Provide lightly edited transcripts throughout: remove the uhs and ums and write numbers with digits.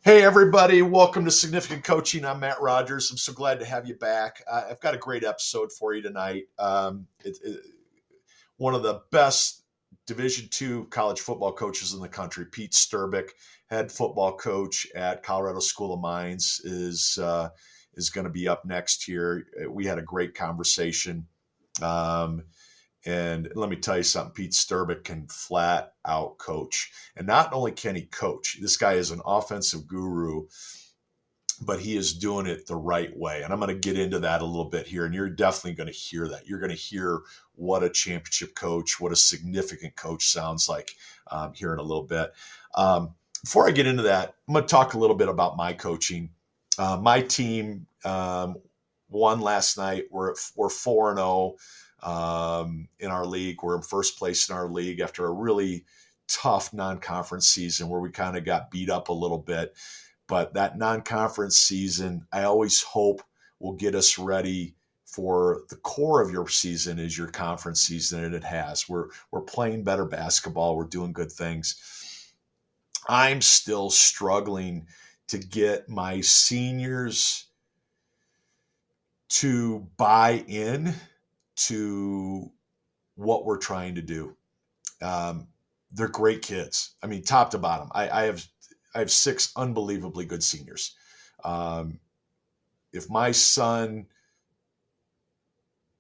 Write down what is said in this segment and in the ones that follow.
Hey, everybody. Welcome to Significant Coaching. I'm Matt Rogers. I'm so glad to have you back. I've got a great episode for you tonight. One of the best Division II college football coaches in the country, Pete Sterbick, head football coach at Colorado School of Mines, is going to be up next here. We had a great conversation. And let me tell you something, Pete Sterbick can flat out coach. And not only can he coach, this guy is an offensive guru, but he is doing it the right way. And I'm going to get into that a little bit here. And you're definitely going to hear that. You're going to hear what a championship coach, what a significant coach sounds like here in a little bit. Before I get into that, I'm going to talk a little bit about my coaching. My team won last night. We're 4-0. In our league. We're in first place in our league after a really tough non-conference season where we kind of got beat up a little bit. But that non-conference season, I always hope will get us ready for the core of your season is your conference season, and it has. We're playing better basketball. We're doing good things. I'm still struggling to get my seniors to buy in to what we're trying to do. They're great kids. I mean, top to bottom. I have 6 unbelievably good seniors. If my son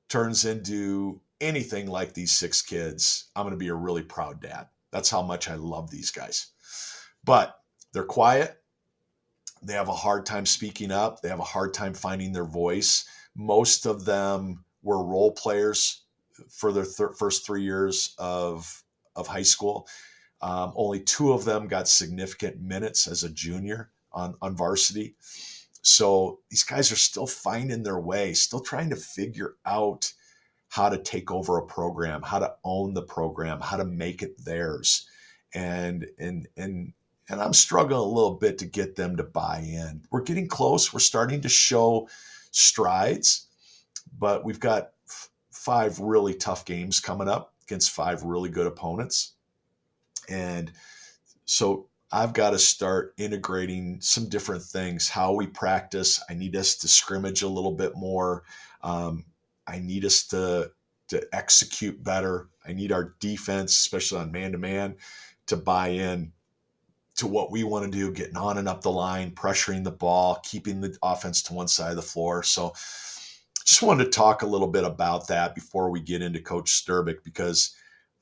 turns into anything like these 6 kids, I'm going to be a really proud dad. That's how much I love these guys. But they're quiet. They have a hard time speaking up. They have a hard time finding their voice. Most of them were role players for their first 3 years of high school. Only 2 of them got significant minutes as a junior on varsity. So these guys are still finding their way, still trying to figure out how to take over a program, how to own the program, how to make it theirs. And I'm struggling a little bit to get them to buy in. We're getting close. We're starting to show strides. But we've got 5 really tough games coming up against 5 really good opponents. And so I've got to start integrating some different things, how we practice. I need us to scrimmage a little bit more. I need us to execute better. I need our defense, especially on man-to-man, to buy in to what we want to do, getting on and up the line, pressuring the ball, keeping the offense to one side of the floor. So just wanted to talk a little bit about that before we get into Coach Sterbick, because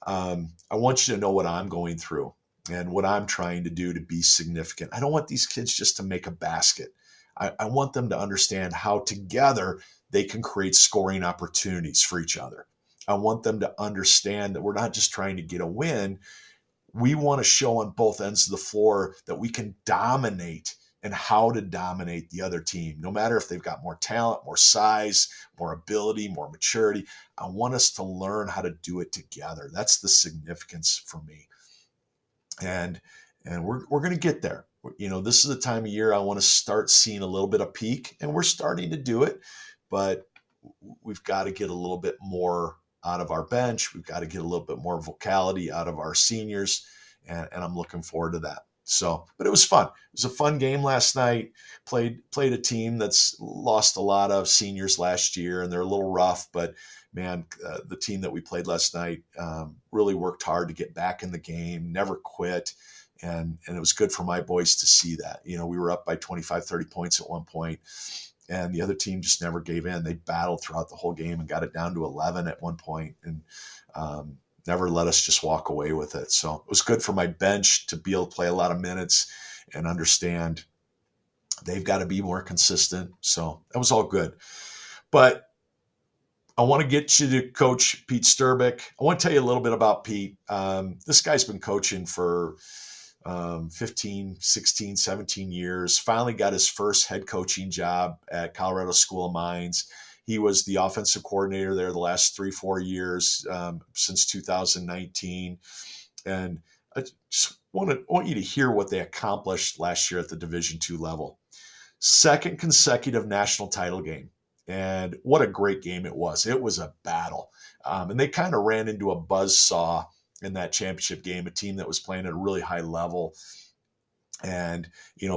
I want you to know what I'm going through and what I'm trying to do to be significant. I don't want these kids just to make a basket. I want them to understand how together they can create scoring opportunities for each other. I want them to understand that we're not just trying to get a win. We want to show on both ends of the floor that we can dominate and how to dominate the other team, no matter if they've got more talent, more size, more ability, more maturity. I want us to learn how to do it together. That's the significance for me. And we're going to get there. You know, this is the time of year I want to start seeing a little bit of peak, and we're starting to do it, but we've got to get a little bit more out of our bench. We've got to get a little bit more vocality out of our seniors, and I'm looking forward to that. So, but it was fun. It was a fun game last night. Played a team that's lost a lot of seniors last year, and they're a little rough. But man, the team that we played last night really worked hard to get back in the game, never quit, and it was good for my boys to see that. You know, we were up by 25, 30 points at one point, and the other team just never gave in. They battled throughout the whole game and got it down to 11 at one point, and never let us just walk away with it. So it was good for my bench to be able to play a lot of minutes and understand they've got to be more consistent. So that was all good. But I want to get you to Coach Pete Sterbick. I want to tell you a little bit about Pete. This guy's been coaching for 15, 16, 17 years, finally got his first head coaching job at Colorado School of Mines. He was the offensive coordinator there the last 3-4 years since 2019. And I just want you to hear what they accomplished last year at the Division II level. 2nd consecutive national title game. And what a great game it was. It was a battle. And they kind of ran into a buzzsaw in that championship game, a team that was playing at a really high level. And,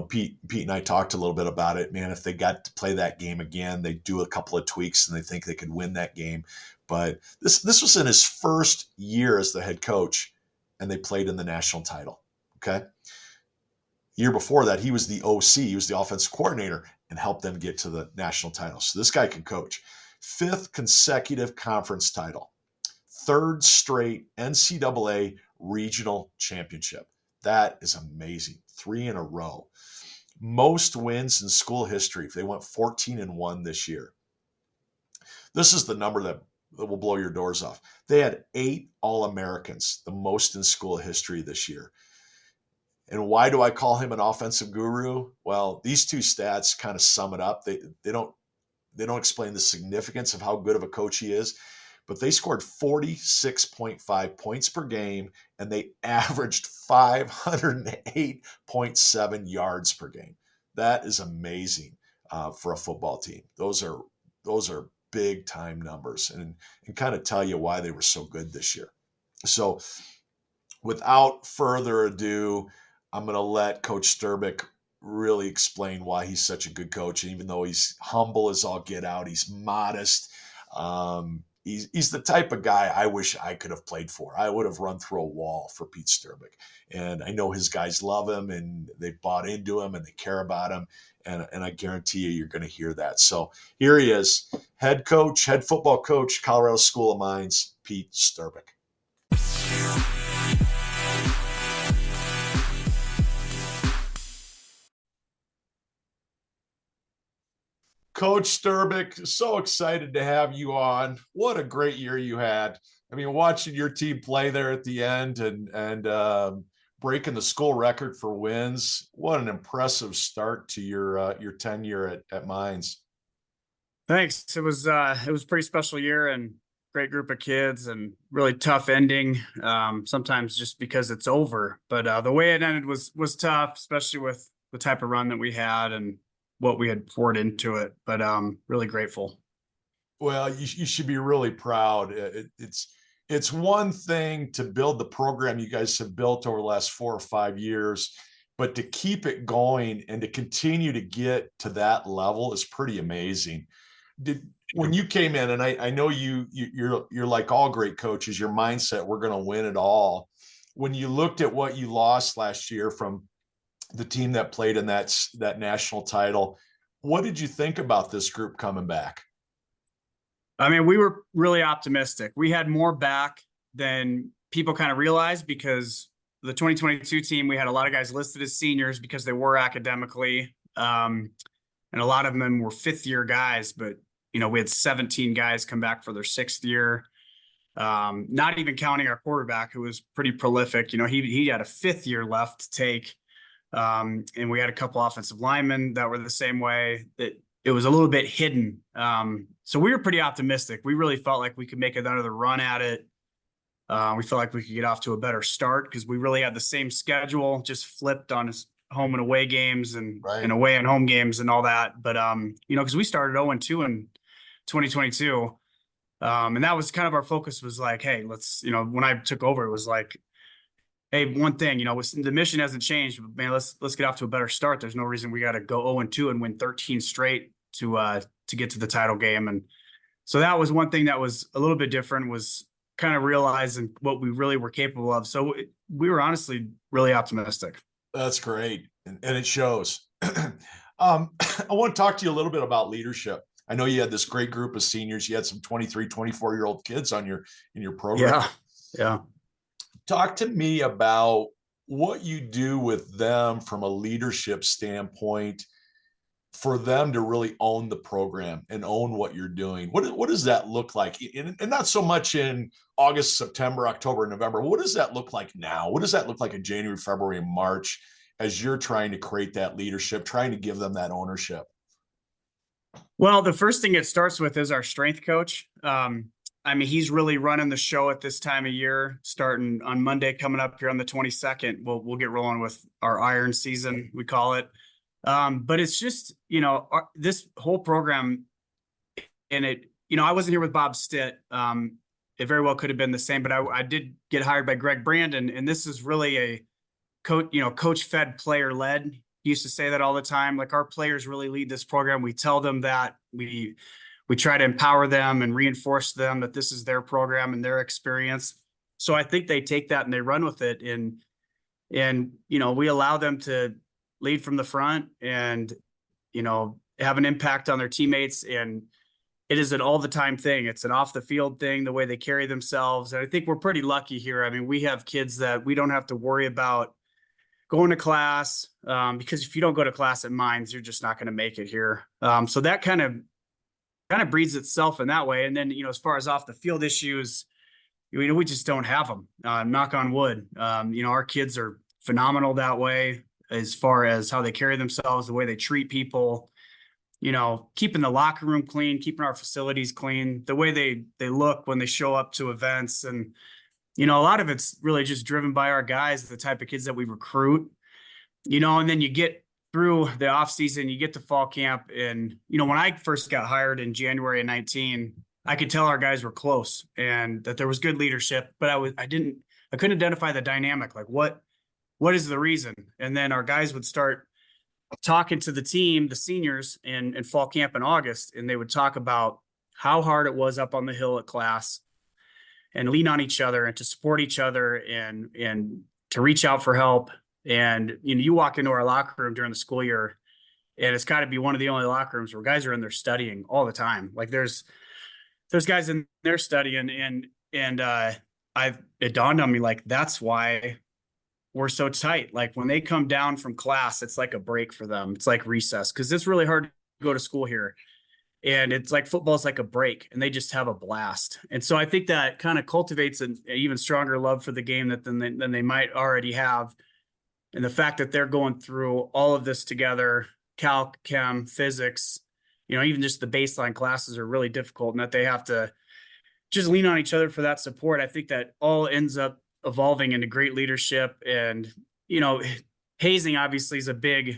Pete and I talked a little bit about it, man. If they got to play that game again, they do a couple of tweaks and they think they could win that game. But this was in his first year as the head coach, and they played in the national title. Okay. Year before that, he was the OC, he was the offensive coordinator, and helped them get to the national title. So this guy can coach. 5th consecutive conference title, 3rd straight NCAA regional championship. That is amazing. 3 in a row. Most wins in school history. They went 14-1 this year. This is the number that will blow your doors off. They had 8 All-Americans, the most in school history this year. And why do I call him an offensive guru? Well, these 2 stats kind of sum it up. They don't explain the significance of how good of a coach he is, but they scored 46.5 points per game, and they averaged 508.7 yards per game. That is amazing for a football team. Those are big time numbers, and kind of tell you why they were so good this year. So without further ado, I'm going to let Coach Sterbick really explain why he's such a good coach. And even though he's humble as all get out, he's modest. He's the type of guy I wish I could have played for. I would have run through a wall for Pete Sterbick. And I know his guys love him, and they bought into him, and they care about him. And I guarantee you're going to hear that. So here he is, head football coach, Colorado School of Mines, Pete Sterbick. Coach Sterbick, so excited to have you on. What a great year you had. I mean, watching your team play there at the end and breaking the school record for wins. What an impressive start to your tenure at Mines. Thanks. It was a pretty special year and great group of kids and really tough ending. Sometimes just because it's over, but the way it ended was tough, especially with the type of run that we had and what we had poured into it. But really grateful. Well, you should be really proud. It's one thing to build the program you guys have built over the last 4 or 5 years, but to keep it going and to continue to get to that level is pretty amazing. When you came in, and I know you're like all great coaches, your mindset, we're going to win it all. When you looked at what you lost last year from the team that played in that national title, what did you think about this group coming back? I mean, we were really optimistic. We had more back than people kind of realized, because the 2022 team, we had a lot of guys listed as seniors because they were academically, and a lot of them were 5th-year guys, but we had 17 guys come back for their 6th year. Not even counting our quarterback, who was pretty prolific. He had a 5th year left to take. And we had a couple offensive linemen that were the same way. It was a little bit hidden. So we were pretty optimistic. We really felt like we could make another run at it. We felt like we could get off to a better start because we really had the same schedule, just flipped on his home and away games and away and home games and all that. But, because we started 0-2 in 2022. And that was kind of our focus, was like, hey, let's, when I took over, it was like, hey, one thing, the mission hasn't changed, but man, let's get off to a better start. There's no reason we got to go 0-2 and win 13 straight to get to the title game. And so that was one thing that was a little bit different, was kind of realizing what we really were capable of. So we were honestly really optimistic. That's great. And it shows. I want to talk to you a little bit about leadership. I know you had this great group of seniors. You had some 23, 24-year-old kids in your program. Yeah. Talk to me about what you do with them from a leadership standpoint for them to really own the program and own what you're doing. What does that look like? And not so much in August, September, October, November. What does that look like now? What does that look like in January, February, and March as you're trying to create that leadership, trying to give them that ownership? Well, the first thing it starts with is our strength coach. He's really running the show at this time of year, starting on Monday, coming up here on the 22nd. We'll get rolling with our iron season, we call it. But it's just, this whole program, and I wasn't here with Bob Stitt. It very well could have been the same, but I did get hired by Greg Brandon, and this is really a coach fed, player led. He used to say that all the time. Like, our players really lead this program. We tell them that, we try to empower them and reinforce them that this is their program and their experience. So I think they take that and they run with it. And we allow them to lead from the front and, have an impact on their teammates. And it is an all the time thing. It's an off the field thing, the way they carry themselves. And I think we're pretty lucky here. I mean, we have kids that we don't have to worry about going to class, because if you don't go to class at Mines, you're just not going to make it here. So that kind of breeds itself in that way. And then, as far as off the field issues, we just don't have them. Knock on wood. Our kids are phenomenal that way, as far as how they carry themselves, the way they treat people, keeping the locker room clean, keeping our facilities clean, the way they look when they show up to events. And, a lot of it's really just driven by our guys, the type of kids that we recruit, and then you get through the off season, you get to fall camp. And, when I first got hired in January of 19, I could tell our guys were close and that there was good leadership, but I couldn't identify the dynamic. Like, what is the reason? And then our guys would start talking to the team, the seniors in fall camp in August, and they would talk about how hard it was up on the hill at class, and lean on each other and to support each other and to reach out for help. And, you walk into our locker room during the school year, and it's got to be one of the only locker rooms where guys are in there studying all the time. Like, there's guys in there studying, and it dawned on me, like, that's why we're so tight. Like, when they come down from class, it's like a break for them. It's like recess, because it's really hard to go to school here. And it's like football's like a break, and they just have a blast. And so I think that kind of cultivates an even stronger love for the game than they might already have. And the fact that they're going through all of this together, calc, chem, physics, even just the baseline classes are really difficult, and that they have to just lean on each other for that support. I think that all ends up evolving into great leadership. And, hazing obviously is a big,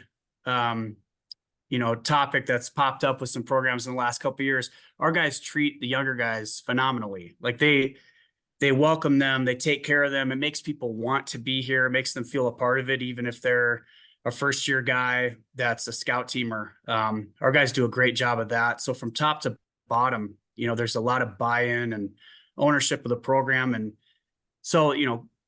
topic that's popped up with some programs in the last couple of years. Our guys treat the younger guys phenomenally. Like, they welcome them, they take care of them. It makes people want to be here. It makes them feel a part of it, even if they're a first year guy that's a scout teamer. Our guys do a great job of that. So from top to bottom, there's a lot of buy-in and ownership of the program. And so,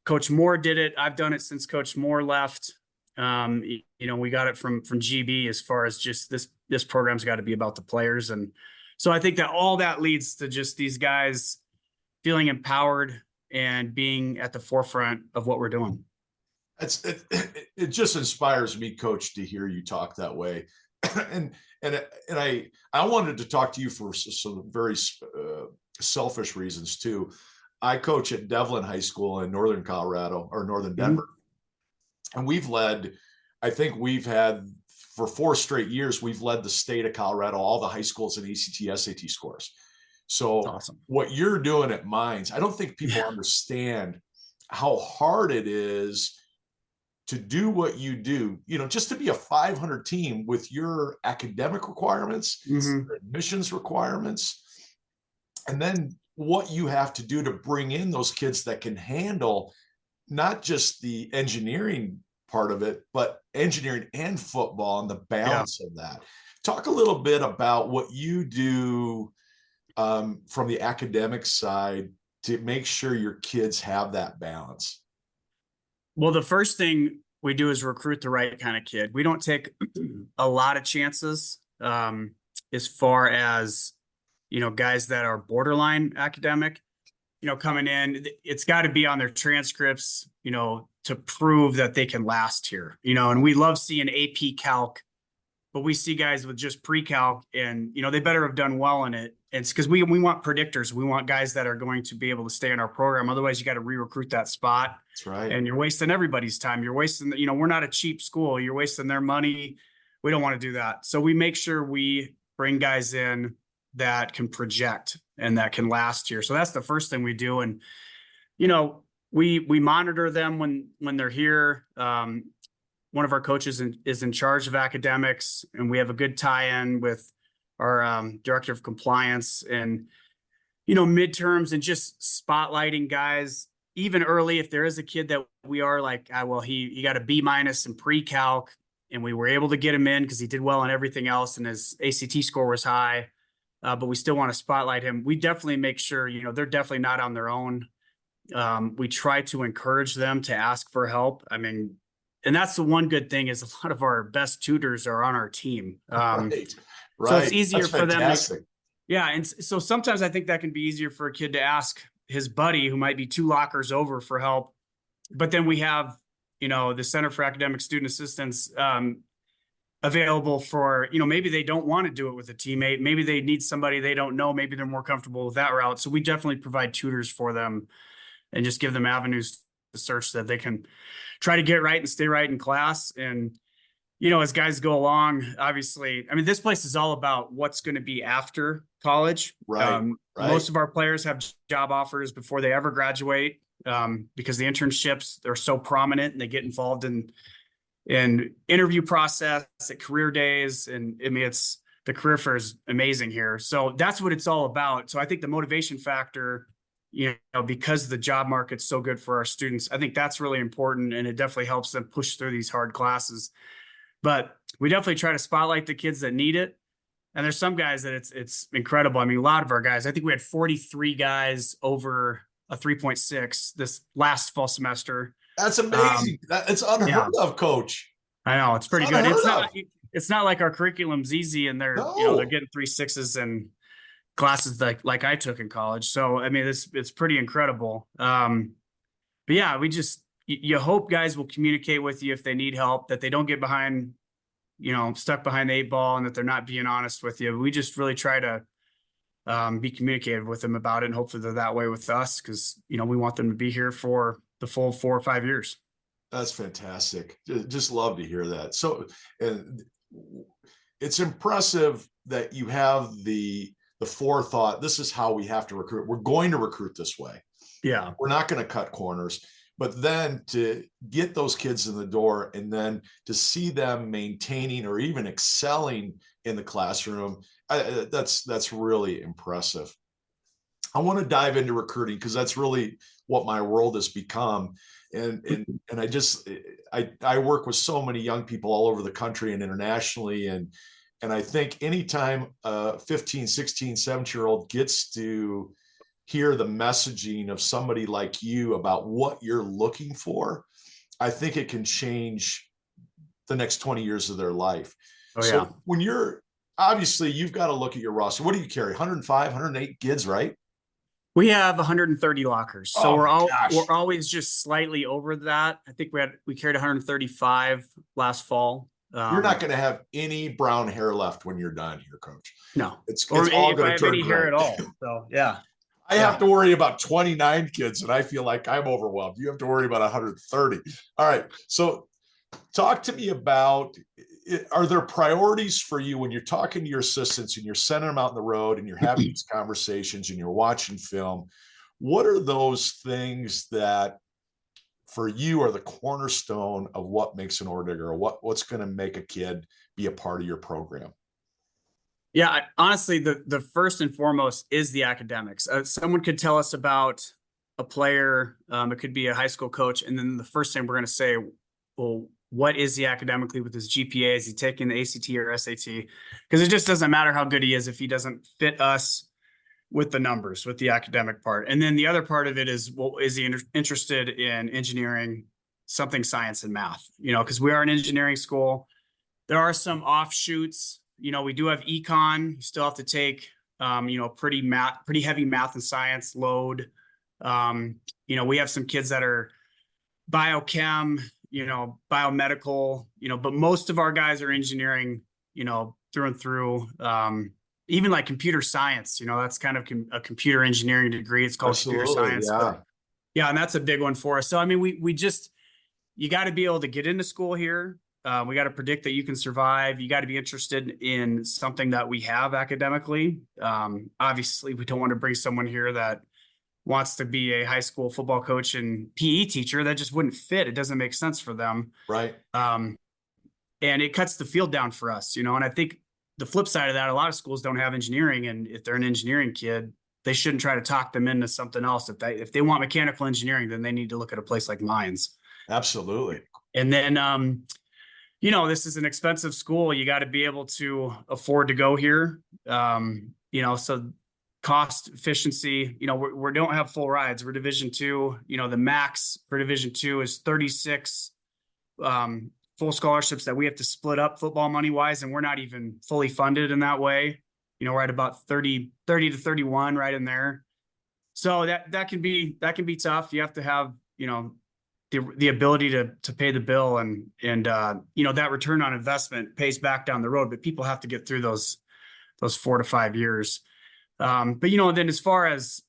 Coach Moore did it. I've done it since Coach Moore left. We got it from GB, as far as just this program's got to be about the players. And so I think that all that leads to just these guys feeling empowered and being at the forefront of what we're doing. It just inspires me, Coach, to hear you talk that way. and I wanted to talk to you for some very selfish reasons too. I coach at Devlin High School in Northern Colorado, or Northern Denver. And we've had for 4 straight years, we've led the state of Colorado, all the high schools in ACT, SAT scores. So awesome. What you're doing at Mines, I don't think people understand how hard it is to do what you do, just to be a 500 team with your academic requirements, your admissions requirements, and then what you have to do to bring in those kids that can handle not just the engineering part of it, but engineering and football and the balance of that. Talk a little bit about what you do from the academic side to make sure your kids have that balance. Well, the first thing we do is recruit the right kind of kid. We don't take a lot of chances as far as, guys that are borderline academic, coming in. It's got to be on their transcripts, to prove that they can last here, and we love seeing AP Calc, but we see guys with just pre-calc, and, they better have done well in it. It's because we want predictors. We want guys that are going to be able to stay in our program. Otherwise, you got to re-recruit that spot. That's right. And you're wasting everybody's time. You're wasting, we're not a cheap school. You're wasting their money. We don't want to do that. So we make sure we bring guys in that can project and that can last here. So that's the first thing we do. And, we monitor them when they're here. One of our coaches is in charge of academics, and we have a good tie-in with our director of compliance, and, midterms, and just spotlighting guys even early, if there is a kid that we are like, well, he got a B- in pre-calc, and we were able to get him in because he did well on everything else, and his ACT score was high. But we still want to spotlight him. We definitely make sure, they're definitely not on their own. We try to encourage them to ask for help. I mean, and that's the one good thing is a lot of our best tutors are on our team. Right. So it's Right. easier That's for them to, fantastic. yeah. And so sometimes I think that can be easier for a kid to ask his buddy who might be 2 lockers over for help. But then we have, the Center for Academic Student Assistance available for, maybe they don't want to do it with a teammate. Maybe they need somebody they don't know. Maybe they're more comfortable with that route. So we definitely provide tutors for them and just give them avenues to search that they can try to get right and stay right in class. And, as guys go along, obviously, I mean, this place is all about what's going to be after college. Right. Right. Most of our players have job offers before they ever graduate because the internships are so prominent and they get involved in interview process at career days. And I mean, the career fair is amazing here. So that's what it's all about. So I think the motivation factor, because the job market's so good for our students, I think that's really important. And it definitely helps them push through these hard classes. But we definitely try to spotlight the kids that need it. And there's some guys that it's incredible. I mean, a lot of our guys, I think we had 43 guys over a 3.6 this last fall semester. That's amazing. It's unheard of, Coach. I know, it's pretty good. It's not like our curriculum's easy and they're they're getting 3.6s in classes like I took in college. So I mean, it's pretty incredible. But yeah, you hope guys will communicate with you if they need help, that they don't get behind, stuck behind the 8 ball, and that they're not being honest with you. We just really try to be communicative with them about it, and hopefully they're that way with us because we want them to be here for the full 4 or 5 years. That's fantastic. Just love to hear that. So, and it's impressive that you have the forethought. This is how we have to recruit. We're going to recruit this way. Yeah. We're not going to cut corners. But then to get those kids in the door and then to see them maintaining or even excelling in the classroom, that's really impressive. I want to dive into recruiting because that's really what my world has become. And I work with so many young people all over the country and internationally. And I think anytime a 15, 16, 17-year-old gets to hear the messaging of somebody like you about what you're looking for, I think it can change the next 20 years of their life. Oh, yeah. So when obviously you've got to look at your roster. What do you carry? 105, 108 kids, right? We have 130 lockers. So we're always just slightly over that. I think we carried 135 last fall. You're not going to have any brown hair left when you're done here, Coach. No. It's all going to turn any hair at all. So yeah. I have to worry about 29 kids, and I feel like I'm overwhelmed. You have to worry about 130. All right. So talk to me about, are there priorities for you when you're talking to your assistants and you're sending them out on the road and you're having these conversations and you're watching film? What are those things that for you are the cornerstone of what makes an Orediger, or what's going to make a kid be a part of your program? Yeah, honestly, the first and foremost is the academics. Someone could tell us about a player. It could be a high school coach. And then the first thing we're going to say, well, what is he academically with his GPA? Is he taking the ACT or SAT? Because it just doesn't matter how good he is if he doesn't fit us with the numbers, with the academic part. And then the other part of it is, well, is he interested in engineering, something science and math? Because we are an engineering school. There are some offshoots. We do have econ. You still have to take, pretty heavy math and science load. We have some kids that are biochem, biomedical, but most of our guys are engineering, through and through. Even like computer science, that's kind of a computer engineering degree. It's called computer science. Yeah. And that's a big one for us. So, I mean, you got to be able to get into school here. We got to predict that you can survive. You got to be interested in something that we have academically. Obviously, we don't want to bring someone here that wants to be a high school football coach and PE teacher. That just wouldn't fit. It doesn't make sense for them. Right. And it cuts the field down for us, and I think the flip side of that, a lot of schools don't have engineering. And if they're an engineering kid, they shouldn't try to talk them into something else. If they want mechanical engineering, then they need to look at a place like mines. Absolutely. And then, this is an expensive school. You got to be able to afford to go here. So cost efficiency, we don't have full rides. We're Division II. The max for Division II is 36 full scholarships that we have to split up football money wise. And we're not even fully funded in that way. We're at about 30 to 31 right in there. So that can be tough. You have to have, the ability to pay the bill and that return on investment pays back down the road, but people have to get through those 4 to 5 years. But then as far as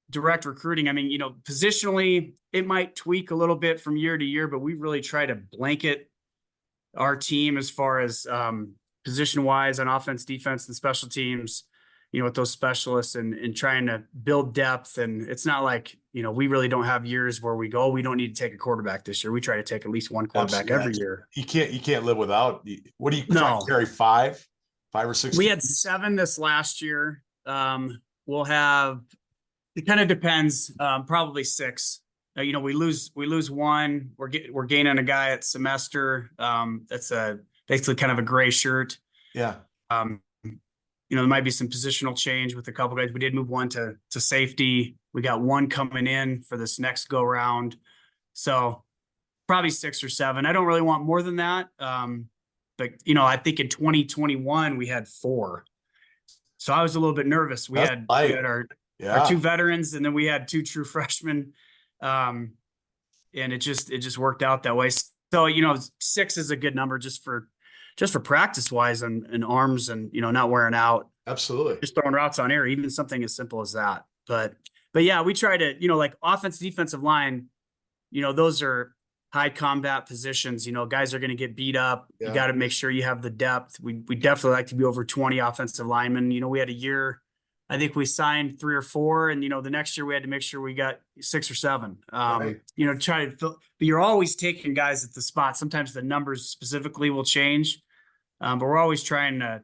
direct recruiting, I mean, positionally it might tweak a little bit from year to year, but we really try to blanket our team as far as position wise on offense, defense, and special teams, with those specialists and trying to build depth. And it's not like, we really don't have years where we go, we don't need to take a quarterback this year. We try to take at least one quarterback every year. You can't live without. What do you carry? Five or six? We had 7 this last year. We'll have, it kind of depends, probably 6. We lose one. We're gaining a guy at semester. That's basically kind of a gray shirt. Yeah. There might be some positional change with a couple guys. We did move one to safety. We got one coming in for this next go round. So probably 6 or 7. I don't really want more than that. But I think in 2021 we had 4. So I was a little bit nervous. We had our 2 veterans, and then we had 2 true freshmen. And it just worked out that way. So, 6 is a good number just for practice wise and arms and, not wearing out. Absolutely. Just throwing routes on air, even something as simple as that. But yeah, we try to, like offense, defensive line, those are high combat positions. Guys are going to get beat up. Yeah. You got to make sure you have the depth. We definitely like to be over 20 offensive linemen. We had a year, I think we signed 3 or 4, and the next year we had to make sure we got 6 or 7. Right. Try to fill, but you're always taking guys at the spot. Sometimes the numbers specifically will change, but we're always trying to,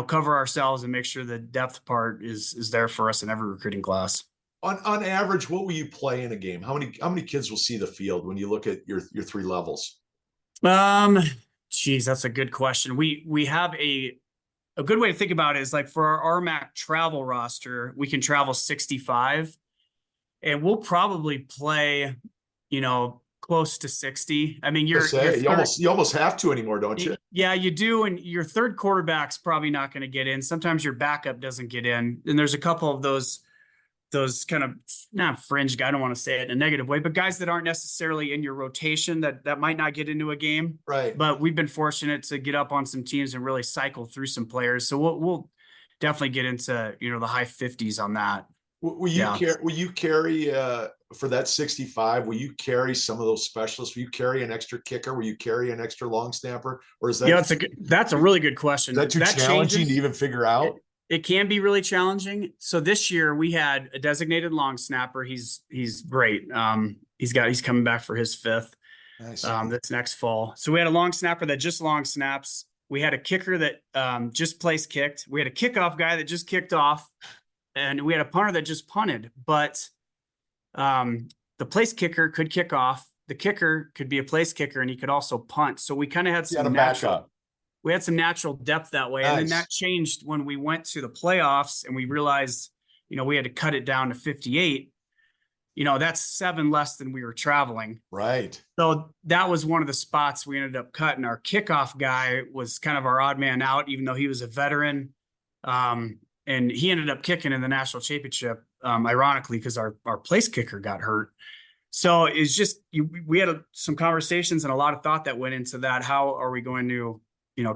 cover ourselves and make sure the depth part is there for us in every recruiting class. On average, what will you play in a game? How many kids will see the field when you look at your 3 levels? Geez, that's a good question. We have a good way to think about it is like for our RMAC travel roster, we can travel 65, and we'll probably play, close to 60. I mean, you almost have to anymore, don't you? Yeah, you do. And your third quarterback's probably not going to get in. Sometimes your backup doesn't get in. And there's a couple of those kind of not fringe guy. I don't want to say it in a negative way, but guys that aren't necessarily in your rotation that might not get into a game. Right. But we've been fortunate to get up on some teams and really cycle through some players. So we'll definitely get into, the high 50s on that. Will you carry for that 65? Will you carry some of those specialists? Will you carry an extra kicker? Will you carry an extra long snapper? Or is that? Yeah, that's a really good question. Is that too challenging to even figure out? It can be really challenging. So this year we had a designated long snapper. He's great. He's coming back for his 5th. Nice. That's next fall. So we had a long snapper that just long snaps. We had a kicker that just place kicked. We had a kickoff guy that just kicked off, and we had a punter that just punted. But the place kicker could kick off. The kicker could be a place kicker, and he could also punt. So we kind of had some natural. We had some natural depth that way. Nice. And then that changed when we went to the playoffs and we realized, we had to cut it down to 58. That's 7 less than we were traveling. Right. So that was one of the spots we ended up cutting. Our kickoff guy was kind of our odd man out, even though he was a veteran. And he ended up kicking in the national championship, ironically, because our place kicker got hurt. So it's just, we had some conversations and a lot of thought that went into that. How are we going to,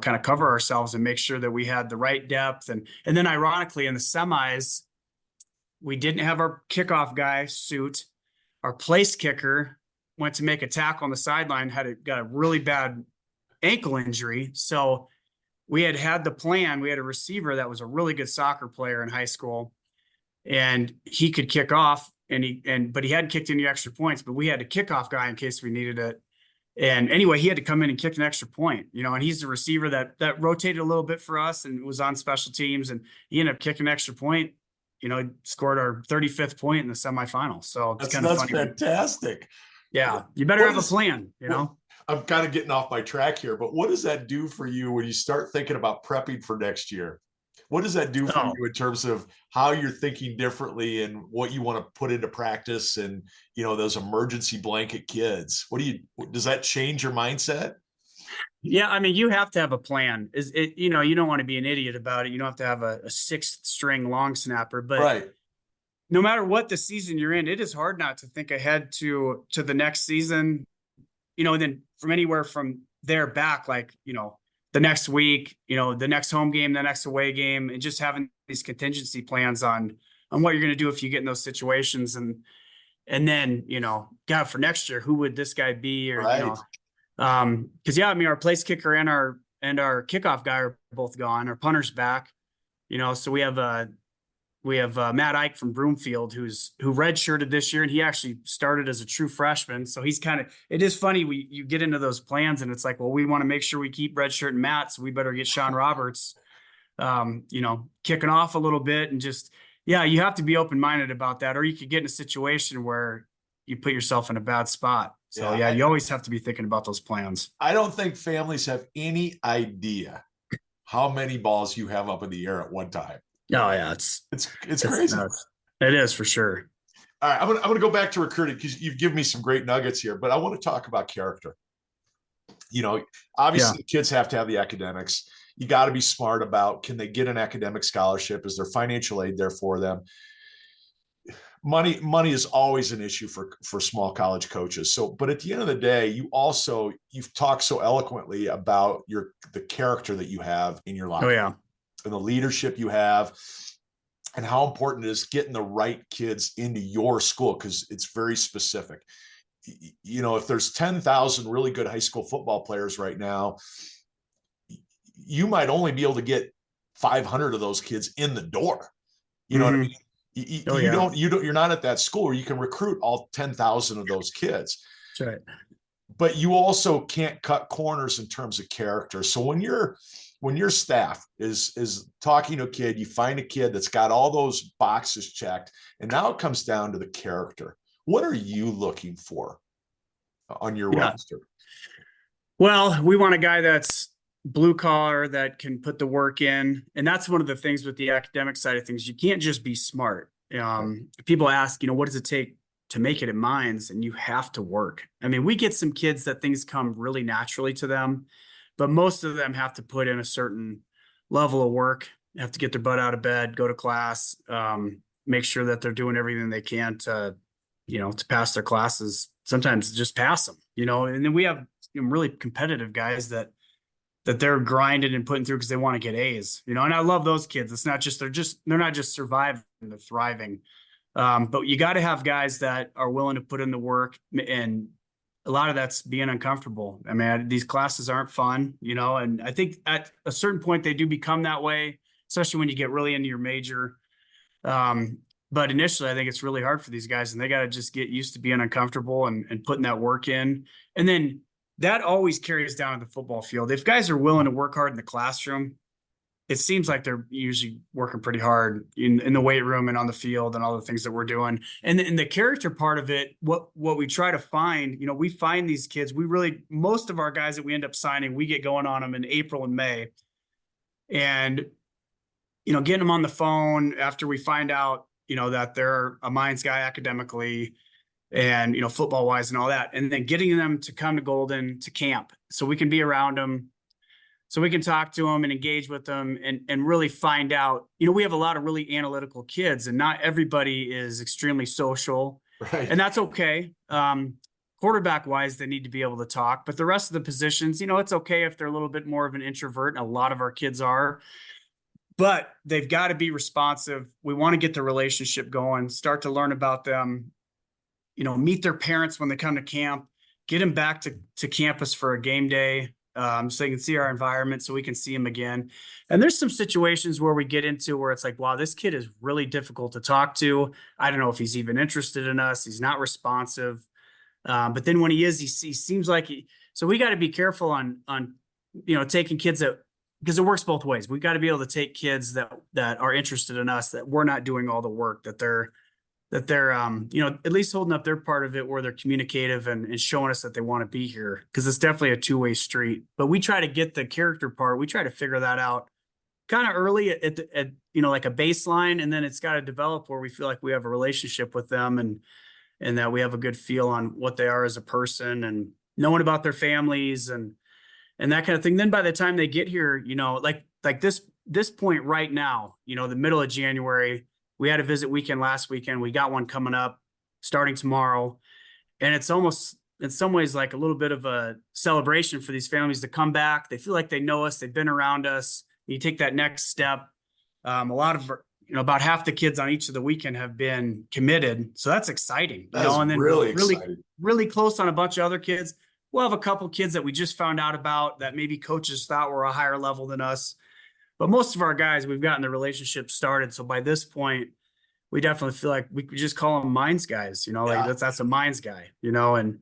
kind of cover ourselves and make sure that we had the right depth. And then ironically in the semis, we didn't have our kickoff guy suit. Our place kicker went to make a tackle on the sideline, got a really bad ankle injury. So we had the plan. We had a receiver that was a really good soccer player in high school, and he could kick off but he hadn't kicked any extra points, but we had a kickoff guy in case we needed it. And anyway, he had to come in and kick an extra point, and he's the receiver that rotated a little bit for us and was on special teams, and he ended up kicking an extra point. scored our 35th point in the semifinal. So it's kind of That's funny. fantastic. Yeah. You better have a plan, I'm kind of getting off my track here, but what does that do for you when you start thinking about prepping for next year? What does that do for you in terms of how you're thinking differently and what you want to put into practice and, those emergency blanket kids? Does that change your mindset? Yeah. I mean, you have to have a plan. You don't want to be an idiot about it. You don't have to have a sixth string long snapper, but right. No matter what the season you're in, it is hard not to think ahead to the next season, and then from anywhere from there back, like, the next week, the next home game, the next away game, and just having these contingency plans on what you're going to do if you get in those situations. And then, God, for next year, who would this guy be? Or, right. Cause I mean, our place kicker and our kickoff guy are both gone. Our punter's back, so we have Matt Ike from Broomfield, who redshirted this year, and he actually started as a true freshman. So he's it is funny. You get into those plans and it's like, well, we want to make sure we keep redshirting Matt. So we better get Sean Roberts, kicking off a little bit and just, you have to be open-minded about that, or you could get in a situation where you put yourself in a bad spot. So you always have to be thinking about those plans. I don't think families have any idea how many balls you have up in the air at one time. Oh yeah, it's crazy. Nuts. It is for sure. All right, I'm gonna go back to recruiting because you've given me some great nuggets here, but I want to talk about character. Obviously, the kids have to have the academics. You got to be smart about, can they get an academic scholarship? Is there financial aid there for them? Money is always an issue for small college coaches. So, but at the end of the day, you've talked so eloquently about the character that you have in your life. Oh yeah. And the leadership you have, and how important it is getting the right kids into your school, because it's very specific. If there's 10,000 really good high school football players right now, you might only be able to get 500 of those kids in the door. You know what I mean? You're not at that school where you can recruit all 10,000 of those kids. That's right. But you also can't cut corners in terms of character. So when your staff is talking to a kid, you find a kid that's got all those boxes checked, and now it comes down to the character. What are you looking for on your roster? Well, we want a guy that's blue collar, that can put the work in. And that's one of the things with the academic side of things. You can't just be smart. People ask, what does it take to make it at Mines? And you have to work. I mean, we get some kids that things come really naturally to them, but most of them have to put in a certain level of work, have to get their butt out of bed, go to class, make sure that they're doing everything they can to pass their classes, sometimes just pass them, and then we have really competitive guys that they're grinding and putting through because they want to get A's, and I love those kids. It's not just, they're not just surviving, they're thriving. But you got to have guys that are willing to put in the work, and a lot of that's being uncomfortable. I mean, these classes aren't fun, and I think at a certain point they do become that way, especially when you get really into your major. But initially, I think it's really hard for these guys, and they got to just get used to being uncomfortable and putting that work in. And then that always carries down to the football field. If guys are willing to work hard in the classroom, it seems like they're usually working pretty hard in the weight room and on the field and all the things that we're doing. And in the character part of it, what we try to find, we find these kids, most of our guys that we end up signing, we get going on them in April and May. And, getting them on the phone after we find out, that they're a Mines guy academically and, football wise and all that. And then getting them to come to Golden to camp so we can be around them, so we can talk to them and engage with them and really find out, we have a lot of really analytical kids, and not everybody is extremely social. Right. And that's okay. Quarterback wise, they need to be able to talk, but the rest of the positions, it's okay if they're a little bit more of an introvert, and a lot of our kids are, but they've got to be responsive. We want to get the relationship going, start to learn about them, meet their parents when they come to camp, get them back to campus for a game day, so they can see our environment, so we can see them again. And there's some situations where we get into where it's like, wow, this kid is really difficult to talk to. I don't know if he's even interested in us. He's not responsive. But then when he is, he seems like so we got to be careful on taking kids that because it works both ways. We've got to be able to take kids that are interested in us, that we're not doing all the work, that they're at least holding up their part of it where they're communicative and showing us that they want to be here. Cause it's definitely a two-way street, but we try to get the character part. We try to figure that out kind of early at like a baseline. And then it's got to develop where we feel like we have a relationship with them and that we have a good feel on what they are as a person and knowing about their families and that kind of thing. Then by the time they get here, like this point right now, the middle of January, we had a visit weekend last weekend. We got one coming up starting tomorrow. And it's almost in some ways like a little bit of a celebration for these families to come back. They feel like they know us. They've been around us. You take that next step. A lot of, about half the kids on each of the weekend have been committed. So that's exciting. That's and then really exciting. Really close on a bunch of other kids. We'll have a couple kids that we just found out about that maybe coaches thought were a higher level than us. But most of our guys, we've gotten the relationship started. So by this point, we definitely feel like we could just call them Mines guys, like that's a Mines guy, and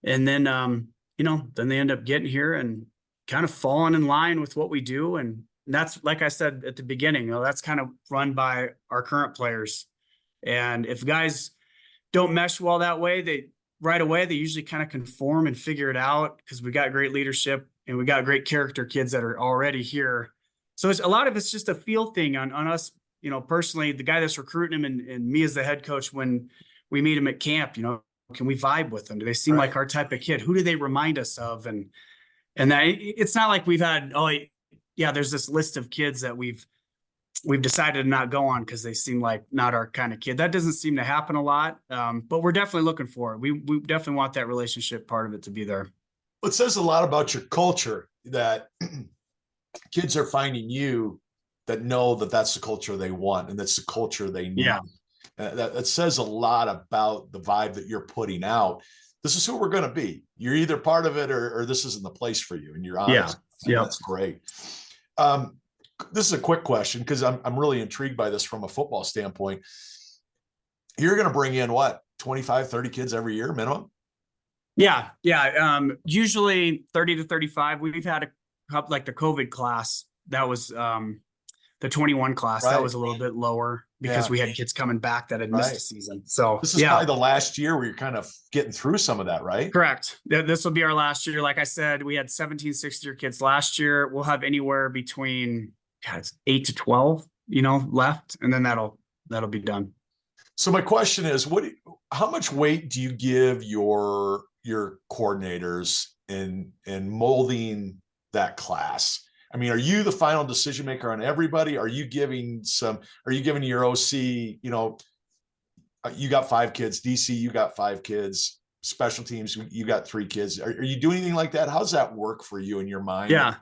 then, then they end up getting here and kind of falling in line with what we do. And that's, like I said at the beginning, that's kind of run by our current players. And if guys don't mesh well that way, right away, they usually kind of conform and figure it out because we got great leadership and we got great character kids that are already here. So a lot of it's just a feel thing on us, personally, the guy that's recruiting him and me as the head coach, when we meet him at camp, can we vibe with them? Do they seem like our type of kid? Who do they remind us of? And that it's not like we've had, there's this list of kids that we've decided to not go on because they seem like not our kind of kid. That doesn't seem to happen a lot. But we're definitely looking for it. We definitely want that relationship part of it to be there. It says a lot about your culture that kids are finding you that know that that's the culture they want and that's the culture they need. Yeah. That says a lot about the vibe that you're putting out. This is who we're going to be. You're either part of it or this isn't the place for you. And you're honest. Yeah. That's great. This is a quick question because I'm really intrigued by this from a football standpoint. You're going to bring in what, 25, 30 kids every year minimum? Yeah. Usually 30 to 35. We've had like the COVID class. That was the 21 class. Right. That was a little bit lower because we had kids coming back that had missed a season. So this is probably the last year where you're kind of getting through some of that, right? Correct. This will be our last year. Like I said, we had 17 6th-year kids last year. We'll have anywhere between 8 to 12, left, and then that'll be done. So my question is, how much weight do you give your coordinators in molding that class? I mean, are you the final decision maker on everybody? Are you giving your OC, you got 5 kids, DC, you got 5 kids, special teams, you got 3 kids. Are you doing anything like that? How's that work for you in your mind? Yeah.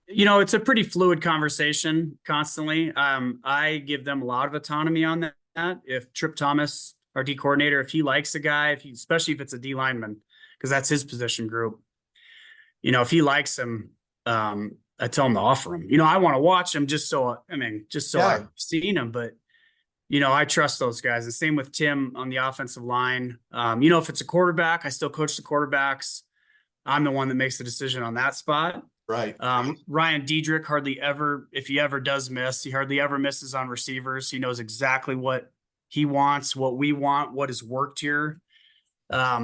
It's a pretty fluid conversation constantly. I give them a lot of autonomy on that. If Trip Thomas, our D coordinator, if he likes a guy, especially if it's a D lineman, because that's his position group, if he likes him, I tell him to offer him. I want to watch him just so I've seen him, but I trust those guys. The same with Tim on the offensive line. If it's a quarterback, I still coach the quarterbacks. I'm the one that makes the decision on that spot. Right. Ryan Diedrich if he ever does miss, he hardly ever misses on receivers. He knows exactly what he wants, what we want, what has worked here. I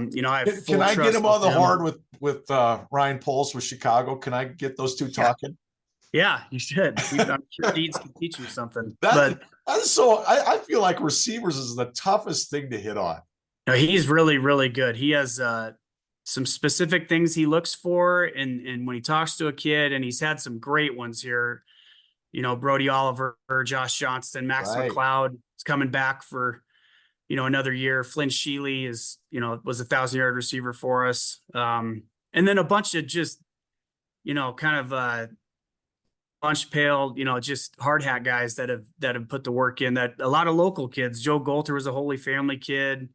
have can I get him on the horn with Ryan Poles with Chicago? Can I get those two talking? Yeah, you should. I'm sure Deeds can teach you something. I feel like receivers is the toughest thing to hit on. No, he's really, really good. He has some specific things he looks for, and when he talks to a kid, and he's had some great ones here. Brody Oliver, Josh Johnston, Max McLeod is coming back for another year. Flynn Shealy was a 1,000-yard receiver for us. And then a bunch of just, kind of lunch pail, just hard hat guys that have put the work in. That a lot of local kids. Joe Golter was a Holy Family kid,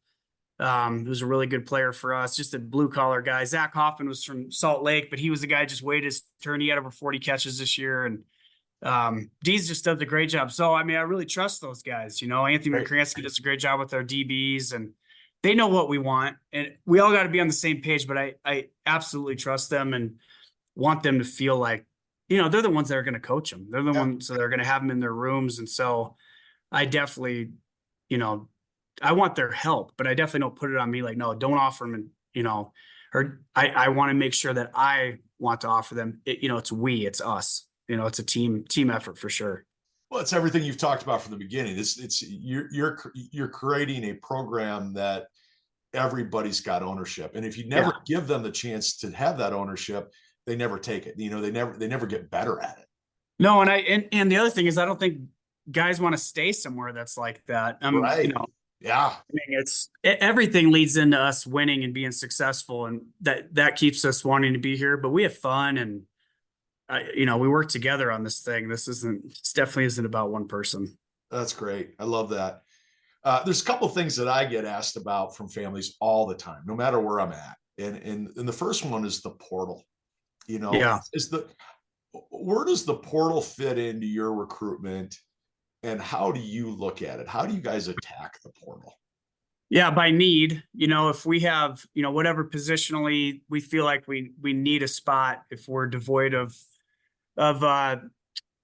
who's a really good player for us. Just a blue collar guy. Zach Hoffman was from Salt Lake, but he was the guy just waited his turn. He had over 40 catches this year, and Dee's just does a great job. So, I really trust those guys. Anthony McCransky does a great job with our DBs, and they know what we want, and we all got to be on the same page, but I absolutely trust them and want them to feel like, they're the ones that are going to coach them. They're the Yeah. ones that are going to have them in their rooms. And so I definitely, you know, I want their help, but I definitely don't put it on me like, no, don't offer them. Or I want to make sure that I want to offer them. It's us. It's a team effort for sure. Well, it's everything you've talked about from the beginning. It's you're creating a program that everybody's got ownership, and if you never give them the chance to have that ownership, they never take it. They never get better at it. No, and the other thing is, I don't think guys want to stay somewhere that's like that. Right. Yeah. I mean, everything leads into us winning and being successful, and that keeps us wanting to be here. But we have fun, and we work together on this thing. This definitely isn't about one person. That's great. I love that. There's a couple of things that I get asked about from families all the time, no matter where I'm at. And the first one is the portal. Yeah. Where does the portal fit into your recruitment, and how do you look at it? How do you guys attack the portal? Yeah, by need. If we have, whatever positionally we feel like we need a spot, if we're devoid of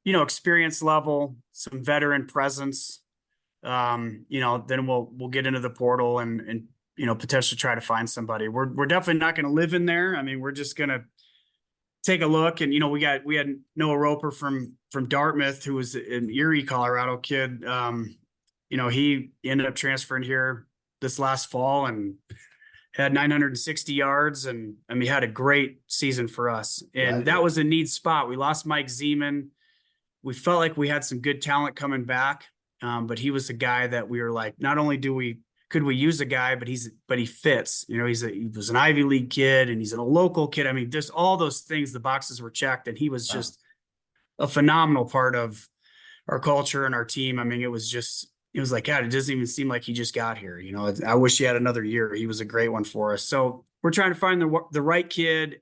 experience level, some veteran presence, then we'll get into the portal and potentially try to find somebody. We're definitely not going to live in there. I mean, we're just going to take a look. And we had Noah Roper from Dartmouth, who was an Erie, Colorado kid. He ended up transferring here this last fall and had 960 yards, and he had a great season for us. And that was a need spot. We lost Mike Zeman. We felt like we had some good talent coming back, but he was a guy that we were like, not only could we use a guy, but he fits. He was an Ivy League kid, and he's a local kid. I mean, there's all those things. The boxes were checked, and he was just a phenomenal part of our culture and our team. I mean, it was like, God, it doesn't even seem like he just got here. I wish he had another year. He was a great one for us. So we're trying to find the right kid,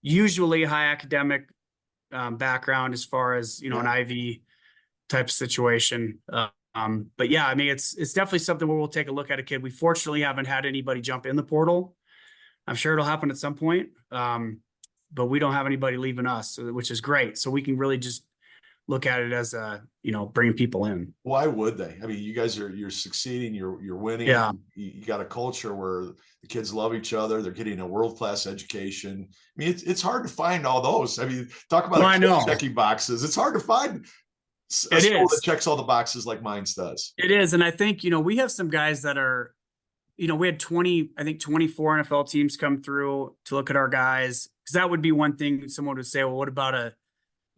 usually high academic background as far as, an Ivy type of situation. But yeah, I mean, it's definitely something where we'll take a look at a kid. We fortunately haven't had anybody jump in the portal. I'm sure it'll happen at some point. But we don't have anybody leaving us, which is great. So we can really just look at it as bringing people in. Why would they? I mean, you guys you're succeeding, you're winning. Yeah. You got a culture where the kids love each other. They're getting a world-class education. I mean, it's hard to find all those. I mean, talk about checking boxes. It's hard to find a school that checks all the boxes like mine does. It is. And I think, we have some guys that are, we had 24 NFL teams come through to look at our guys. Cause that would be one thing someone would say, well, what about a,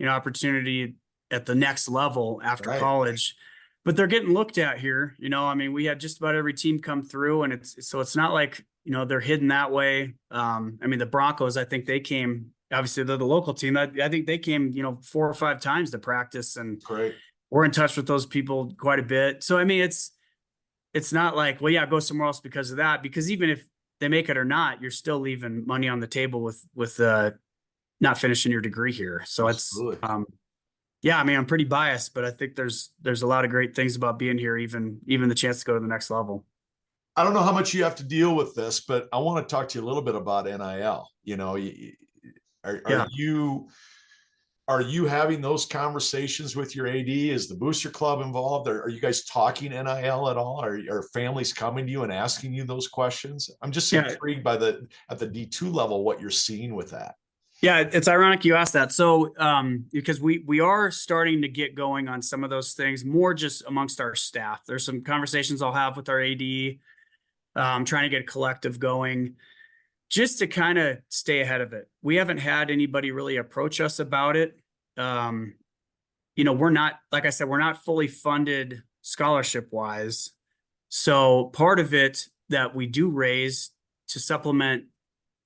opportunity at the next level after college? But they're getting looked at here. I mean, we had just about every team come through, and it's not like, they're hidden that way. I mean, the Broncos, I think they came, obviously they're the local team. I think they came, 4 or 5 times to practice, and we're in touch with those people quite a bit. So, I mean, it's not like, well, yeah, go somewhere else because of that, because even if they make it or not, you're still leaving money on the table with not finishing your degree here. So absolutely. Yeah, I mean, I'm pretty biased, but I think there's a lot of great things about being here, even the chance to go to the next level. I don't know how much you have to deal with this, but I want to talk to you a little bit about NIL. Are you having those conversations with your AD? Is the booster club involved? Are you guys talking NIL at all? Are families coming to you and asking you those questions? I'm just intrigued by at the D2 level, what you're seeing with that. Yeah, it's ironic you asked that. So, because we are starting to get going on some of those things, more just amongst our staff. There's some conversations I'll have with our AD, trying to get a collective going, just to kind of stay ahead of it. We haven't had anybody really approach us about it. We're not, like I said, we're not fully funded scholarship wise. So part of it that we do raise to supplement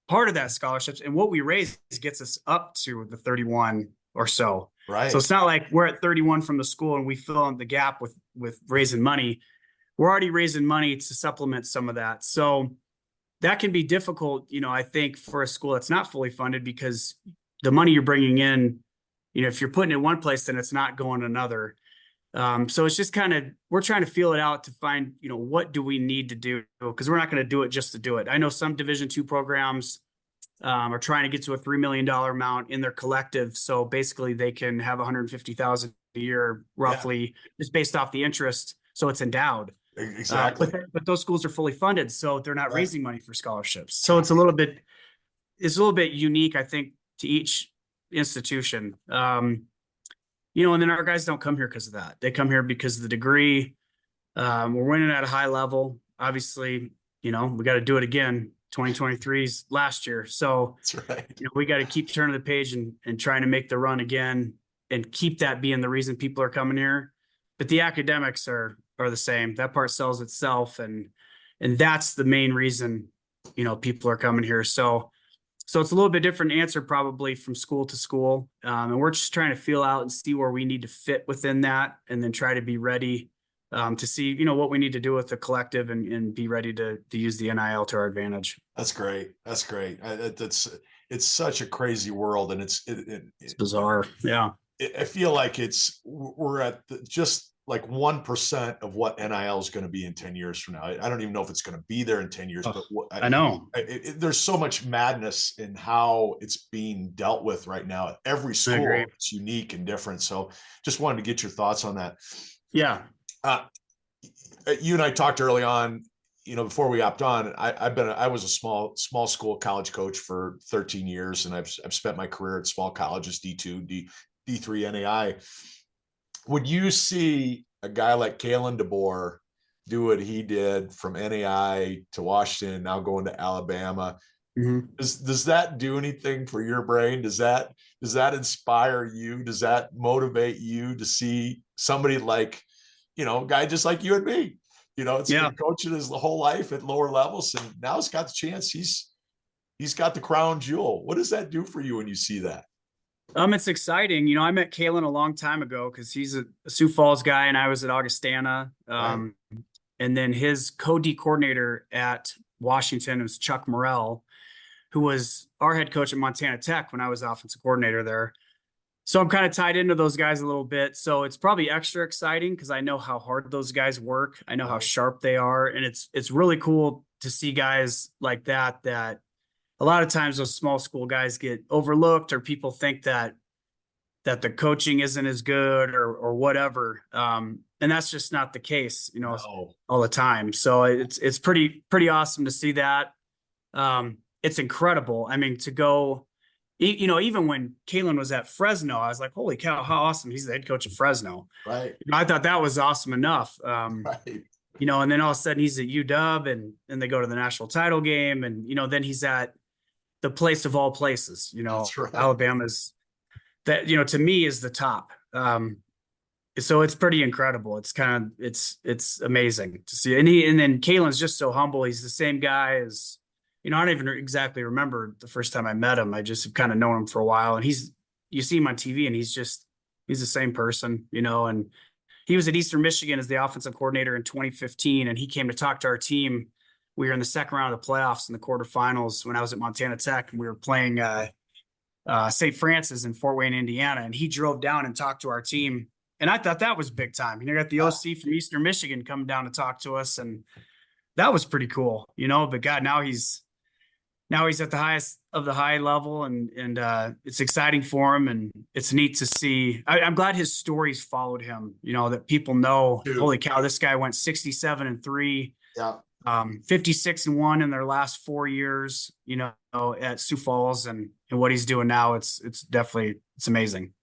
part of that scholarships, and what we raise gets us up to the 31 or so. Right. So it's not like we're at 31 from the school and we fill in the gap with raising money. We're already raising money to supplement some of that. So that can be difficult, I think, for a school that's not fully funded, because the money you're bringing in, if you're putting it in one place, then it's not going another. So it's just we're trying to feel it out to find, what do we need to do? Because we're not going to do it just to do it. I know some Division II programs, are trying to get to a $3 million amount in their collective. So basically they can have 150,000 a year roughly just based off the interest. So it's endowed. Exactly. But those schools are fully funded, so they're not Right. raising money for scholarships. That's So right. it's a little bit unique, I think, to each institution. And then our guys don't come here because of that. They come here because of the degree. We're winning at a high level. Obviously, we got to do it again. 2023's last year. So, That's right. we got to keep turning the page and trying to make the run again and keep that being the reason people are coming here. But the academics are the same. That part sells itself. And that's the main reason, people are coming here. So it's a little bit different answer probably from school to school. And we're just trying to feel out and see where we need to fit within that and then try to be ready to see, what we need to do with the collective and be ready to use the NIL to our advantage. That's great. That's great. It's such a crazy world, and It's bizarre. Yeah. I feel like we're at just like 1% of what NIL is going to be in 10 years from now. I don't even know if it's going to be there in 10 years, but I know there's so much madness in how it's being dealt with right now at every school. It's unique and different. So just wanted to get your thoughts on that. Yeah. You and I talked early on, before we hopped on. I was a small school college coach for 13 years, and I've spent my career at small colleges, D2, D3, NAIA. Would you see a guy like Kalen DeBoer do what he did from NAIA to Washington, now going to Alabama? Mm-hmm. Does that do anything for your brain? Does that inspire you? Does that motivate you to see somebody like, a guy just like you and me? It's been coaching his whole life at lower levels, and now he's got the chance. He's got the crown jewel. What does that do for you when you see that? It's exciting. I met Kalen a long time ago because he's a Sioux Falls guy and I was at Augustana. Right. And then his co-D coordinator at Washington was Chuck Morrell, who was our head coach at Montana Tech when I was offensive coordinator there. So I'm kind of tied into those guys a little bit. So it's probably extra exciting because I know how hard those guys work. I know how sharp they are. And it's really cool to see guys like that a lot of times those small school guys get overlooked or people think that the coaching isn't as good or whatever. And that's just not the case, all the time. So it's pretty awesome to see that. It's incredible. I mean, to go, even when Kalen was at Fresno, I was like, holy cow, how awesome. He's the head coach of Fresno. Right. I thought that was awesome enough. Right. And then all of a sudden he's at UW and they go to the national title game. And, then he's at the place of all places, That's right. Alabama's that, to me is the top. So it's pretty incredible. It's amazing to see. And then Kalen's just so humble. He's the same guy as, I don't even exactly remember the first time I met him. I just have kind of known him for a while, and you see him on TV and he's the same person, and he was at Eastern Michigan as the offensive coordinator in 2015. And he came to talk to our team. We were in the second round of the playoffs in the quarterfinals when I was at Montana Tech, and we were playing St. Francis in Fort Wayne, Indiana. And he drove down and talked to our team. And I thought that was big time. You got the OC from Eastern Michigan coming down to talk to us. And that was pretty cool, but God, now he's at the highest of the high level, and it's exciting for him. And it's neat to see. I'm glad his stories followed him, that people know, holy cow, this guy went 67-3. Yeah. 56-1 in their last 4 years, at Sioux Falls, and what he's doing now. It's amazing.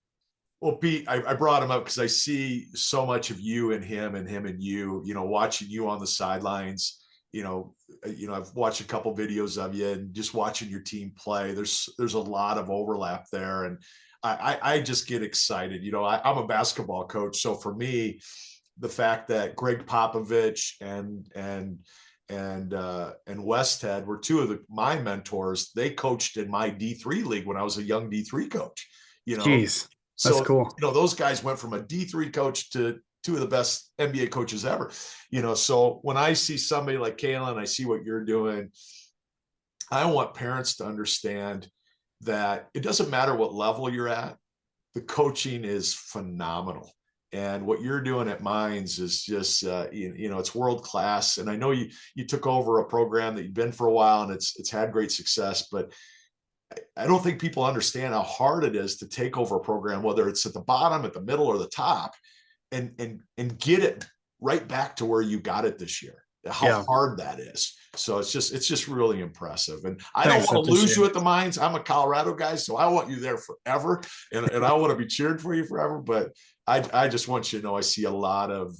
Well, Pete, I brought him up because I see so much of you and him and you, watching you on the sidelines. I've watched a couple videos of you and just watching your team play. There's a lot of overlap there, and I just get excited. I'm a basketball coach, so for me, the fact that Greg Popovich and Westhead were two of my mentors. They coached in my D3 league when I was a young D3 coach. Jeez, that's cool. Those guys went from a D3 coach to two of the best NBA coaches ever. So when I see somebody like Kalen, I see what you're doing. I want parents to understand that it doesn't matter what level you're at. The coaching is phenomenal. And what you're doing at Mines is just, it's world class. And I know you took over a program that you've been for a while, and it's had great success. But I don't think people understand how hard it is to take over a program, whether it's at the bottom, at the middle, or the top, and get it right back to where you got it this year. How hard that is. So it's just really impressive. And I don't want to lose you at the Mines. I'm a Colorado guy, so I want you there forever, and I want to be cheering for you forever. But I just want you to know I see a lot of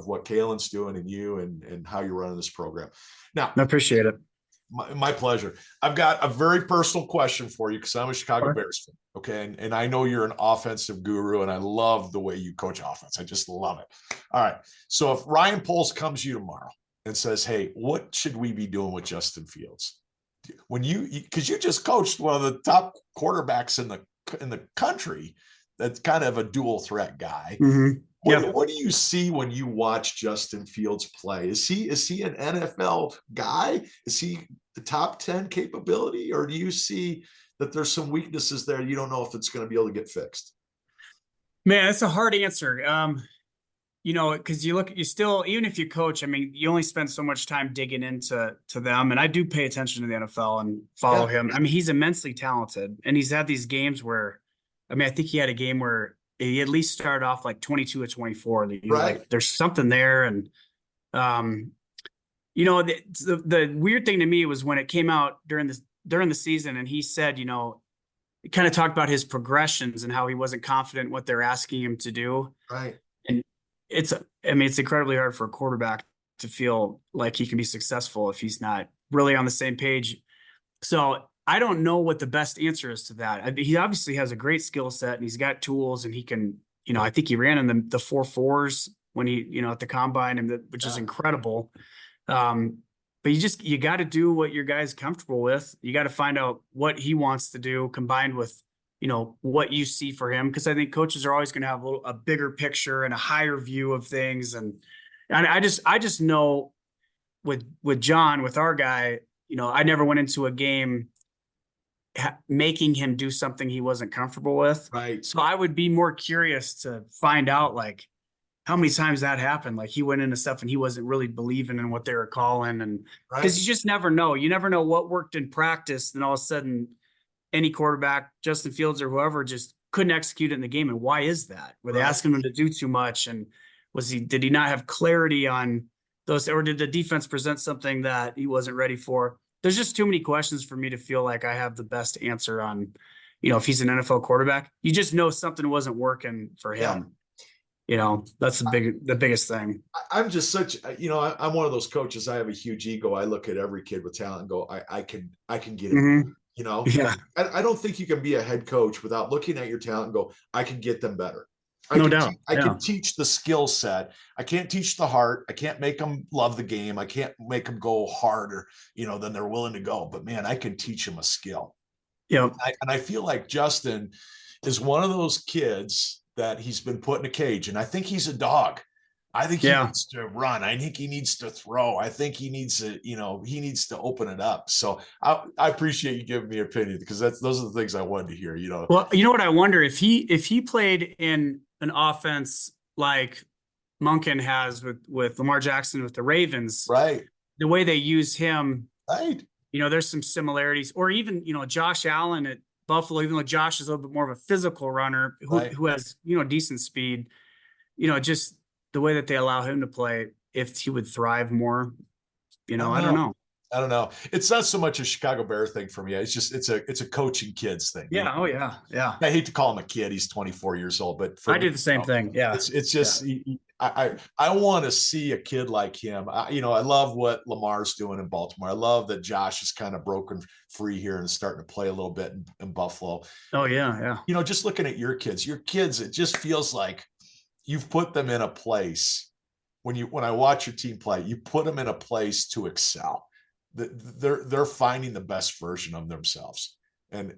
what Kalen's doing and you and how you're running this program. Now, I appreciate it. My pleasure. I've got a very personal question for you because I'm a Chicago Bears fan. Okay. And I know you're an offensive guru and I love the way you coach offense. I just love it. All right. So if Ryan Poles comes to you tomorrow and says, hey, what should we be doing with Justin Fields? Because you just coached one of the top quarterbacks in the country, that's kind of a dual threat guy. Mm-hmm. What do you see when you watch Justin Fields play? Is he an NFL guy? Is he the top 10 capability, or do you see that there's some weaknesses there you don't know if it's going to be able to get fixed? Man, it's a hard answer. Because you still, even if you coach, I mean, you only spend so much time digging into them. And I do pay attention to the NFL and follow him. I mean, he's immensely talented, and he's had these games where, I mean, I think he had a game where he at least started off like 22 or 24. Right. Like, there's something there. And, the weird thing to me was when it came out during the season, and he said, he kind of talked about his progressions and how he wasn't confident in what they're asking him to do. Right. And it's incredibly hard for a quarterback to feel like he can be successful if he's not really on the same page. So I don't know what the best answer is to that. He obviously has a great skill set and he's got tools, and he can, I think he ran in the 4.4s when he, at the combine, and which is incredible. But you got to do what your guy's comfortable with. You got to find out what he wants to do combined with, what you see for him. Cause I think coaches are always going to have a bigger picture and a higher view of things. And I just know with John, with our guy, I never went into a game making him do something he wasn't comfortable with. Right. So I would be more curious to find out, like, how many times that happened. Like, he went into stuff and he wasn't really believing in what they were calling. And because you just never know. You never know what worked in practice. Then all of a sudden, any quarterback, Justin Fields or whoever, just couldn't execute it in the game. And why is that? Were they asking him to do too much? And did he not have clarity on those, or did the defense present something that he wasn't ready for? There's just too many questions for me to feel like I have the best answer on, if he's an NFL quarterback. You just know something wasn't working for him. That's the biggest thing. I'm just I'm one of those coaches. I have a huge ego. I look at every kid with talent and go, I can get it. Mm-hmm. I don't think you can be a head coach without looking at your talent and go, I can get them better. No doubt. I can teach the skill set. I can't teach the heart. I can't make them love the game. I can't make them go harder, than they're willing to go. But man, I can teach them a skill. Yeah. And I feel like Justin is one of those kids that he's been put in a cage, and I think he's a dog. I think he needs to run. I think he needs to throw. I think he needs to, he needs to open it up. So I appreciate you giving me your opinion, because those are the things I wanted to hear, Well, you know what I wonder, if he played in an offense like Monken has with Lamar Jackson with the Ravens, right? The way they use him, right? There's some similarities, or even, Josh Allen at Buffalo, even though Josh is a little bit more of a physical runner who has, decent speed, just the way that they allow him to play, if he would thrive more, I don't know. I don't know. It's not so much a Chicago Bear thing for me. It's just, it's a coaching kids thing. Yeah. Oh yeah. Yeah. I hate to call him a kid. He's 24 years old, but I do the same thing. Yeah. It's just, I want to see a kid like him. I love what Lamar's doing in Baltimore. I love that Josh is kind of broken free here and starting to play a little bit in Buffalo. Oh yeah. Yeah. Just looking at your kids, it just feels like you've put them in a place when I watch your team play, you put them in a place to excel. They're finding the best version of themselves. And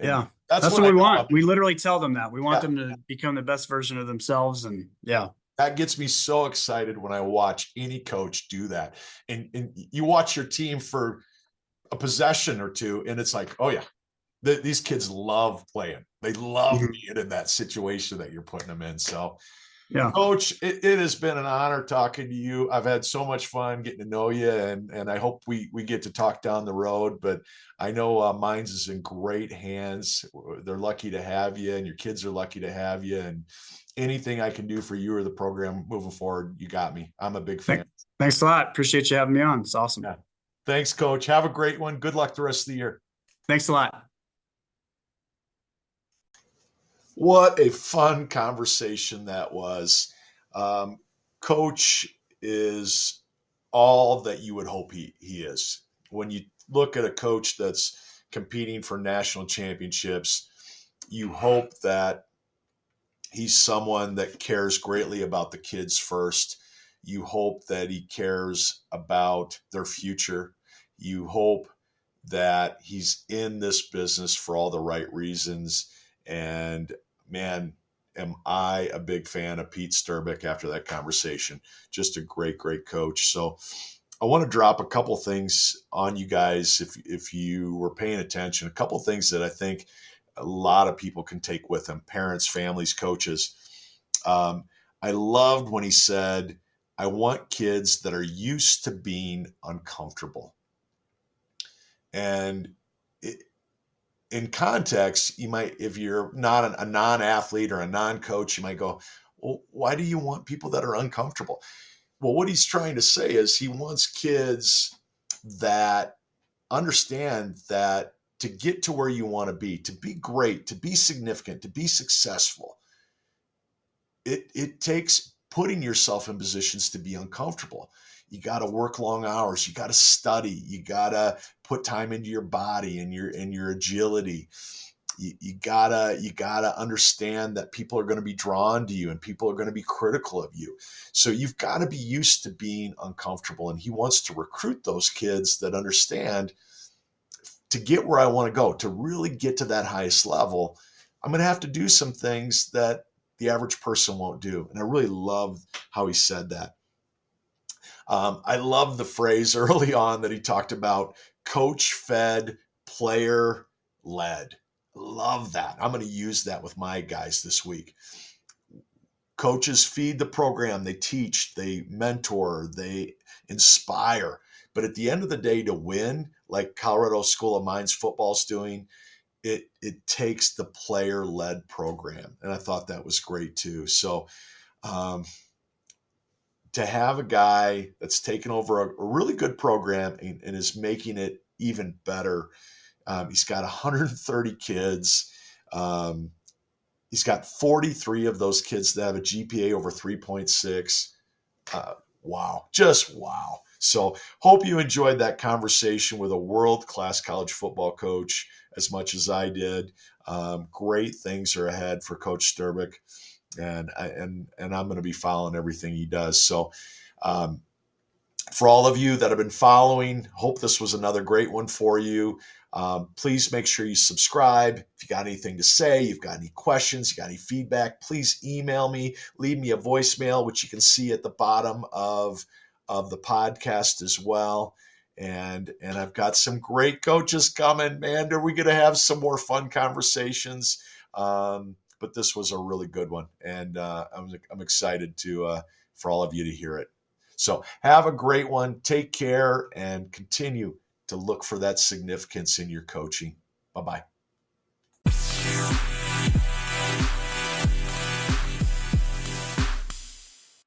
that's what we want. We literally tell them that we want them to become the best version of themselves. And that gets me so excited when I watch any coach do that. And you watch your team for a possession or two, and it's like, oh yeah, these kids love playing. They love being in that situation that you're putting them in. So Yeah. Coach, it has been an honor talking to you. I've had so much fun getting to know you, and I hope we get to talk down the road. But I know Mines is in great hands. They're lucky to have you, and your kids are lucky to have you. And anything I can do for you or the program moving forward, you got me. I'm a big fan. Thanks a lot. Appreciate you having me on. It's awesome. Yeah. Thanks, Coach. Have a great one. Good luck the rest of the year. Thanks a lot. What a fun conversation that was. Um, Coach is all that you would hope he is. When you look at a coach that's competing for national championships, you hope that he's someone that cares greatly about the kids first. You hope that he cares about their future. You hope that he's in this business for all the right reasons. And man, am I a big fan of Pete Sterbick after that conversation. Just a great, great coach. So I want to drop a couple things on you guys if you were paying attention, a couple things that I think a lot of people can take with them, parents, families, coaches. I loved when he said, I want kids that are used to being uncomfortable. And in context, you might, if you're not a non-athlete or a non-coach, you might go, well, why do you want people that are uncomfortable? Well, what he's trying to say is he wants kids that understand that to get to where you want to be great, to be significant, to be successful, it takes putting yourself in positions to be uncomfortable. You got to work long hours. You got to study. You got to put time into your body and your agility. You gotta understand that people are going to be drawn to you and people are going to be critical of you. So you've got to be used to being uncomfortable. And he wants to recruit those kids that understand, to get where I want to go, to really get to that highest level, I'm going to have to do some things that the average person won't do. And I really love how he said that. I love the phrase early on that he talked about coach fed, player led. Love that. I'm going to use that with my guys this week. Coaches feed the program, they teach, they mentor, they inspire. But at the end of the day, to win, like Colorado School of Mines football is doing, it takes the player-led program. And I thought that was great too. So to have a guy that's taken over a really good program and is making it even better. He's got 130 kids. He's got 43 of those kids that have a GPA over 3.6. Wow, just wow. So hope you enjoyed that conversation with a world-class college football coach as much as I did. Great things are ahead for Coach Sterbick, and I'm going to be following everything he does. So for all of you that have been following, hope this was another great one for you. Please make sure you subscribe. If you got anything to say, you've got any questions, you got any feedback, please email me, leave me a voicemail, which you can see at the bottom of the podcast as well. And I've got some great coaches coming, man. Are we going to have some more fun conversations? But this was a really good one. And I'm excited for all of you to hear it. So have a great one. Take care and continue to look for that significance in your coaching. Bye-bye.